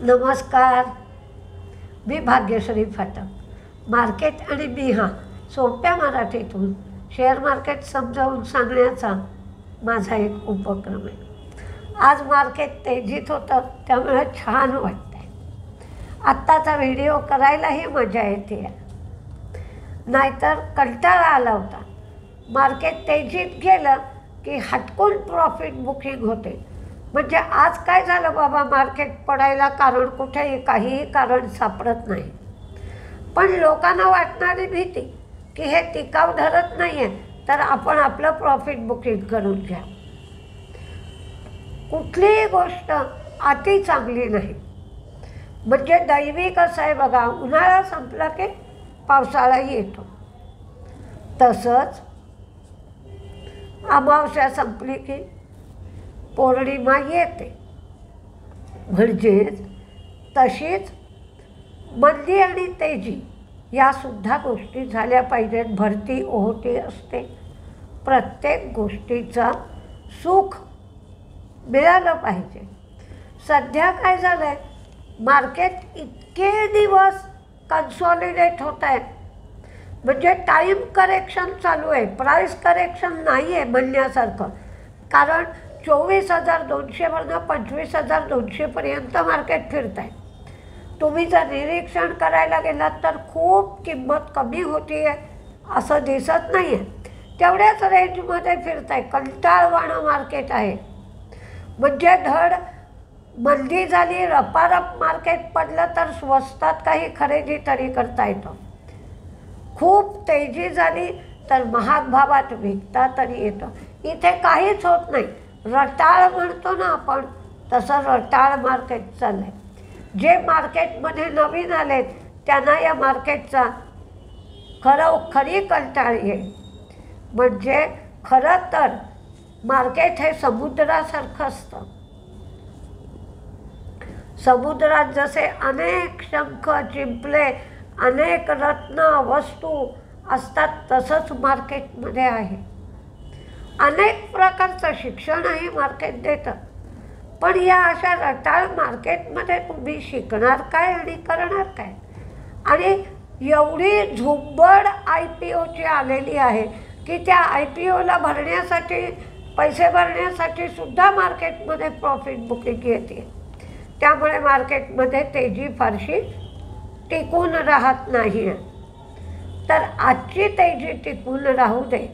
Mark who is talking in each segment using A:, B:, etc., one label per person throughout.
A: नमस्कार. मी भाग्यश्री फाटक. मार्केट आणि मी सोप्या मराठीतून शेअर मार्केट समजावून सांगण्याचा माझा एक उपक्रम आहे. आज मार्केट तेजीत होतं त्यामुळे छान वाटतं आहे. आत्ताचा व्हिडिओ करायलाही मजा येते, नाहीतर कंटाळा आला होता. मार्केट तेजीत गेलं की हटकून प्रॉफिट बुकिंग होते. म्हणजे आज काय झालं बाबा, मार्केट पडायला कारण कुठेही काहीही कारण सापडत नाही. पण लोकांना वाटणारी भीती की हे टिकाव धरत नाही आहे, तर आपण आपलं प्रॉफिट बुकिंग करून घ्या. कुठलीही गोष्ट अति चांगली नाही. म्हणजे दैवी कसं आहे बघा, उन्हाळा संपला की पावसाळाही येतो. तसंच अमावस्या संपली की पौर्णिमा येते. म्हणजेच तशीच मंदी आणि तेजी यासुद्धा गोष्टी झाल्या पाहिजेत. भरती ओहोटी असते. प्रत्येक गोष्टीचा सुख मिळालं पाहिजे. सध्या काय झालं आहे, मार्केट इतके दिवस कन्सॉलिडेट होत आहेत. म्हणजे टाईम करेक्शन चालू आहे, प्राईस करेक्शन नाही आहे म्हणण्यासारखं. कारण 24,200वरनं 25,200पर्यंत मार्केट फिरत आहे. तुम्ही जर निरीक्षण करायला गेलात तर खूप किंमत कमी होती आहे असं दिसत नाही आहे. तेवढ्याच रेंजमध्ये फिरत आहे. कंटाळवाणं मार्केट आहे. म्हणजे धड मंदी झाली, रपारप मार्केट पडलं तर स्वस्तात काही खरेदी तरी करता येतं. खूप तेजी झाली तर महाग भावात विकता तरी येतं. इथे काहीच होत नाही. रटाळ म्हणतो ना आपण, तसं रटाळ मार्केट चाललं आहे. जे मार्केटमध्ये नवीन आलेत त्यांना या मार्केटचा खरी कंटाळी आहे. म्हणजे खरं तर मार्केट हे समुद्रासारखं असतं. समुद्रात जसे अनेक शंख, चिंपले, अनेक रत्न, वस्तू असतात, तसंच मार्केटमध्ये आहे. अनेक प्रकारचं शिक्षणही मार्केट देतं. पण या अशा रटाळ मार्केटमध्ये तुम्ही शिकणार काय आणि करणार काय? आणि एवढी झुंबड IPOची आलेली आहे की त्या IPOला भरण्यासाठी, पैसे भरण्यासाठी सुद्धा मार्केटमध्ये प्रॉफिट बुकिंग येते. त्यामुळे मार्केटमध्ये तेजी फारशी टिकून राहत नाही आहे. तर आजची तेजी टिकून राहू दे.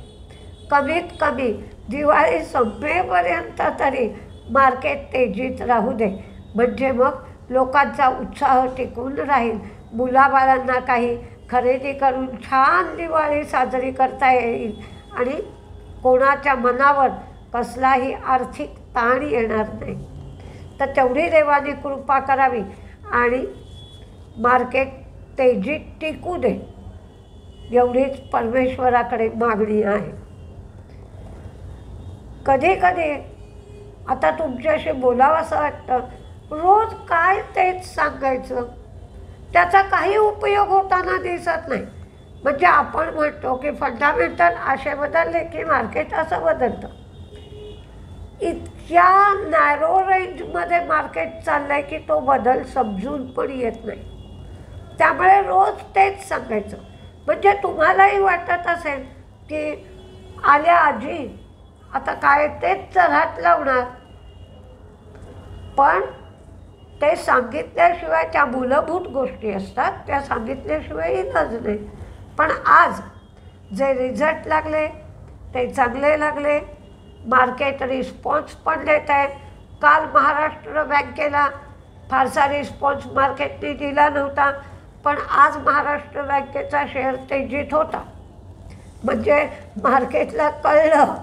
A: कमीत कमी दिवाळी संपेपर्यंत तरी मार्केट तेजीत राहू दे. म्हणजे मग लोकांचा उत्साह टिकून राहील. मुलाबाळांना काही खरेदी करून छान दिवाळी साजरी करता येईल आणि कोणाच्या मनावर कसलाही आर्थिक ताण येणार नाही. तर तेवढी देवाने कृपा करावी आणि मार्केट तेजीत टिकू दे, एवढीच परमेश्वराकडे मागणी आहे. कधी कधी आता तुमच्याशी बोलावं असं वाटतं. रोज काय तेच सांगायचं, त्याचा काही उपयोग होताना दिसत नाही. म्हणजे आपण म्हणतो की फंडामेंटल असे बदलले की मार्केट असं बदलतं. इतक्या नॅरो रेंजमध्ये मार्केट चाललं आहे की तो बदल समजून पण येत नाही. त्यामुळे रोज तेच सांगायचं. म्हणजे तुम्हालाही वाटत असेल की आल्या आजी आता काय तेच चढाट लावणार. पण ते सांगितल्याशिवाय, त्या मूलभूत गोष्टी असतात त्या सांगितल्याशिवाय इलाज नाही. पण आज जे रिझल्ट लागले ते चांगले लागले. मार्केट रिस्पॉन्स पण देत आहे. काल महाराष्ट्र बँकेला फारसा रिस्पॉन्स मार्केटने दिला नव्हता, पण आज महाराष्ट्र बँकेचा शेअर तेजीत होता. म्हणजे मार्केटला कळलं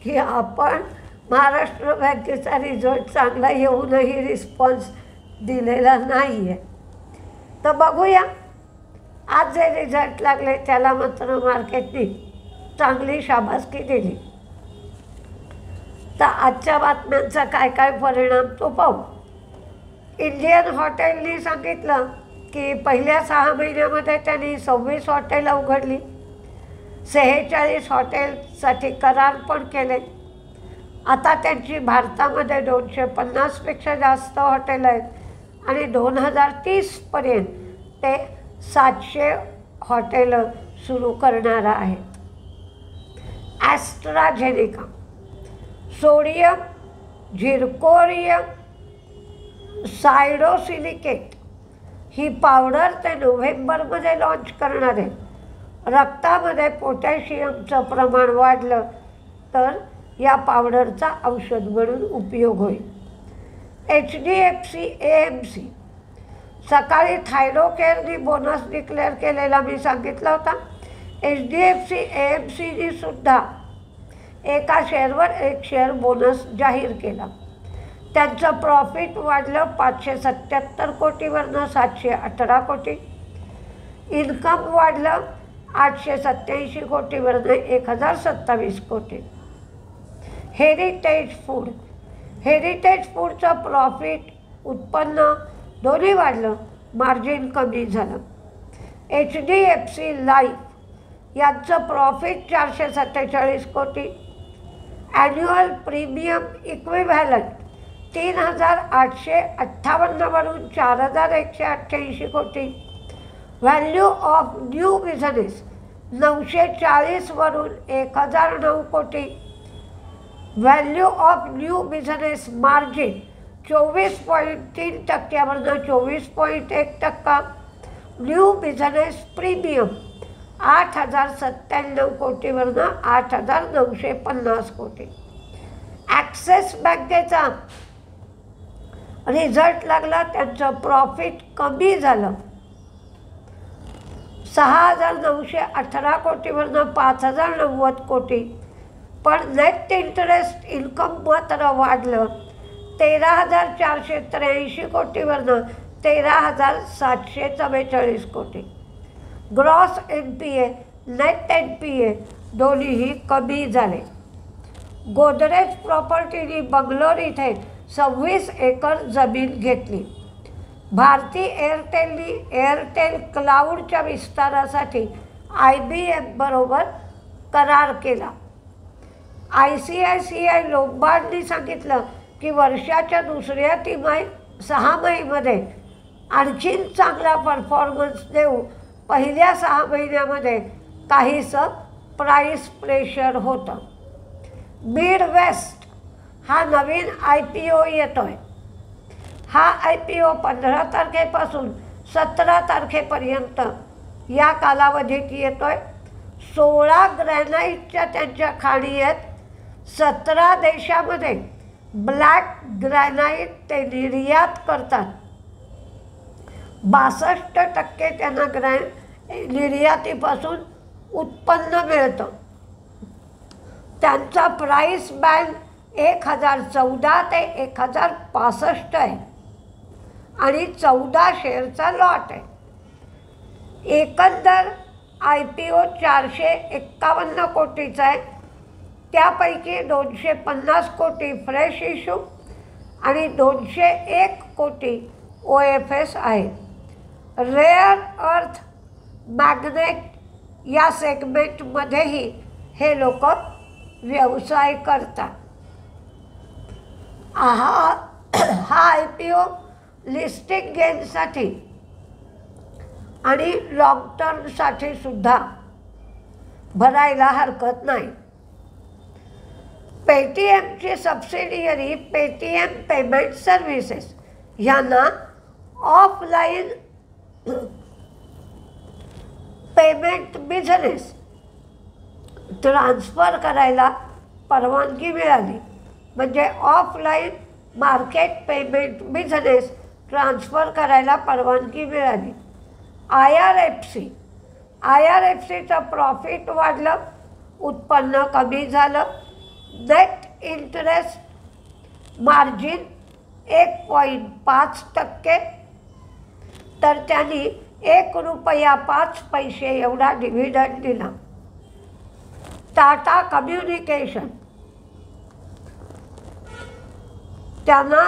A: की आपण महाराष्ट्र बँकेचा रिझल्ट चांगला येऊनही रिस्पॉन्स दिलेला नाही आहे. तर बघूया आज जे रिझल्ट लागले त्याला मात्र मार्केटने चांगली शाबासकी दिली. तर आजच्या बातम्यांचा काय काय परिणाम तो पाहू. इंडियन हॉटेलनी सांगितलं की पहिल्या 6 महिन्यामध्ये त्यांनी 26 हॉटेलं उघडली. 46 हॉटेलसाठी करार पण केले. आता त्यांची भारतामध्ये 250पेक्षा जास्त हॉटेल आहेत. आणि 2030पर्यंत ते 700 हॉटेलं सुरू करणार आहेत. ॲस्ट्राझेनेका सोडियम झिरकोनियम सायडोसिलिकेट ही पावडर ते नोव्हेंबरमध्ये लॉन्च करणार आहे. रक्तामध्ये पोटॅशियमचं प्रमाण वाढलं तर या पावडरचा औषध म्हणून उपयोग होईल. HDFC AMC सकाळी थायरोकेअरनी बोनस डिक्लेअर केलेला मी सांगितला होता. HDFC AMCनी सुद्धा एका शेअरवर 1 शेअर बोनस जाहीर केला. त्यांचं प्रॉफिट वाढलं 577 कोटीवरनं 718 कोटी. इन्कम वाढलं 887 कोटीवरनं 1027 कोटी. हेरिटेज फूडचं प्रॉफिट उत्पन्न दोन्ही वाढलं, मार्जिन कमी झालं. HDFC लाईफ यांचं प्रॉफिट 447 कोटी. ॲन्युअल प्रीमियम इक्विव्हॅलंट 3858 वरून 4188 कोटी. व्हॅल्यू ऑफ न्यू बिझनेस 940 वरून 1009 कोटी. Value of new business margin 24.3% वरून 24.1%. न्यू बिझनेस प्रीमियम 8097 कोटीवरून 8950 कोटी. ॲक्सिस बँकेचा रिझल्ट लागला, त्यांचं प्रॉफिट कमी झालं 6918 कोटीवरून 5090 कोटी. पण नेट इंटरेस्ट इन्कम मात्र वाढलं 13483 कोटीवरून 13744 कोटी. ग्रॉस NPA नेट NPA दोन्हीही कमी झाले. गोदरेज प्रॉपर्टीनी बंगलोर इथे 26 एकर जमीन घेतली. भारती एअरटेलनी एअरटेल क्लाउडच्या विस्तारासाठी IBM बरोबर करार केला. ICICI लोंबार्डनी सांगितलं की वर्षाच्या दुसऱ्या 6 आणखीन चांगला परफॉर्मन्स देऊ. पहिल्या 6 महिन्यामध्ये काहीसं प्राईस प्रेशर होतं. मिडवेस्ट हा नवीन IPO येतो आहे. हा IPO 15 तारखेपासून 17 तारखेपर्यंत या कालावधीत येतो आहे. 16 ग्रॅनाईटच्या त्यांच्या खाणी आहेत. 17 देशामध्ये ब्लॅक ग्रॅनाईट ते निर्यात करतात. 62% त्यांना निर्यातीपासून उत्पन्न मिळतं. त्यांचा प्राईस बँड 1014 ते 1065 आहे आणि 14 शेअरचा लॉट आहे. एकंदर IPO 451 कोटीचा आहे. त्यापैकी 250 कोटी फ्रेश इश्यू आणि 201 कोटी OFS आहे. रेअर अर्थ मॅग्नेट या सेगमेंटमध्येही हे लोक व्यवसाय करतात. हा IPO लिस्टिंग गेनसाठी आणि लॉंग टर्मसाठी सुद्धा भरायला हरकत नाही. पेटीएमची सबसिडियरी पेटीएम पेमेंट सर्व्हिसेस ह्यांना ऑफलाईन पेमेंट बिझनेस ट्रान्सफर करायला परवानगी मिळाली. म्हणजे offline market payment business transfer करायला परवानगी मिळाली. IRFCचं प्रॉफिट वाढलं, उत्पन्न कमी झालं. Net interest margin 1.5%. तर त्यांनी ₹1.05 एवढा डिव्हिडंड दिला. टाटा कम्युनिकेशन त्यांना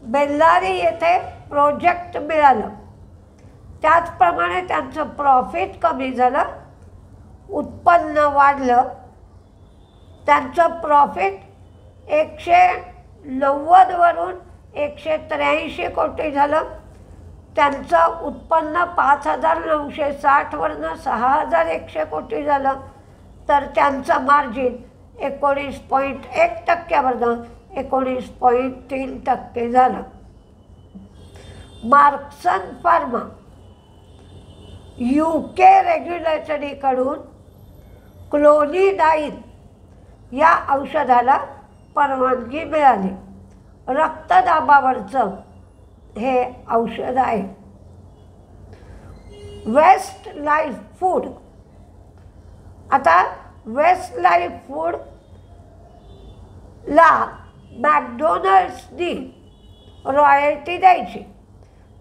A: बेल्लारी येथे प्रोजेक्ट मिळालं. त्याचप्रमाणे त्यांचं प्रॉफिट कमी झालं, उत्पन्न वाढलं. त्यांचं प्रॉफिट 190 वरून 183 कोटी झालं. त्यांचं उत्पन्न 5,960 वरनं 6,100 कोटी झालं. तर त्यांचं मार्जिन 19.1% 19.3% झालं. मार्क्सन फार्मा UK रेग्युलेटरीकडून क्लोनिडाईन या औषधाला परवानगी मिळाली. रक्तदाबावरचं हे औषध आहे. Westlife food. आता वेस्ट लाईफ फूडला मॅकडोनल्ड्सनी रॉयल्टी द्यायची.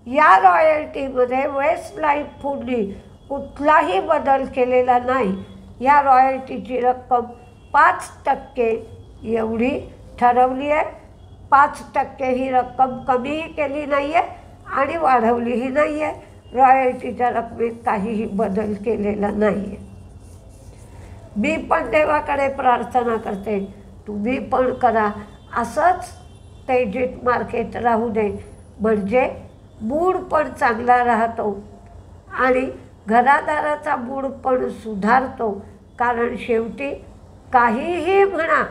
A: या रॉयल्टीमध्ये वेस्ट लाईफ फूडनी कुठलाही बदल केलेला नाही. या रॉयल्टीची रक्कम 5% एवढी ठरवली आहे. 5% ही रक्कम कमीही केली नाही आहे आणि वाढवलीही नाही आहे. रॉयल्टीच्या रकमेत काहीही बदल केलेला नाही आहे. मी पण देवाकडे प्रार्थना करते, तुम्ही पण करा. असंच तेजीत मार्केट राहू दे, म्हणजे मूड पण चांगला राहतो आणि घरादाराचा मूड पण सुधारतो. कारण शेवटी काहीही म्हणा,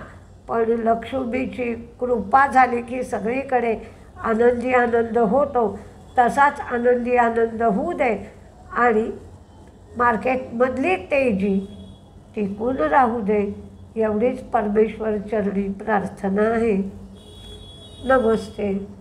A: पण लक्ष्मीची कृपा झाली की सगळीकडे आनंदी आनंद होतो. तसाच आनंदी आनंद होऊ दे आणि मार्केटमधली तेजी टिकून राहू दे, एवढीच परमेश्वर चरणी प्रार्थना आहे. नमस्ते.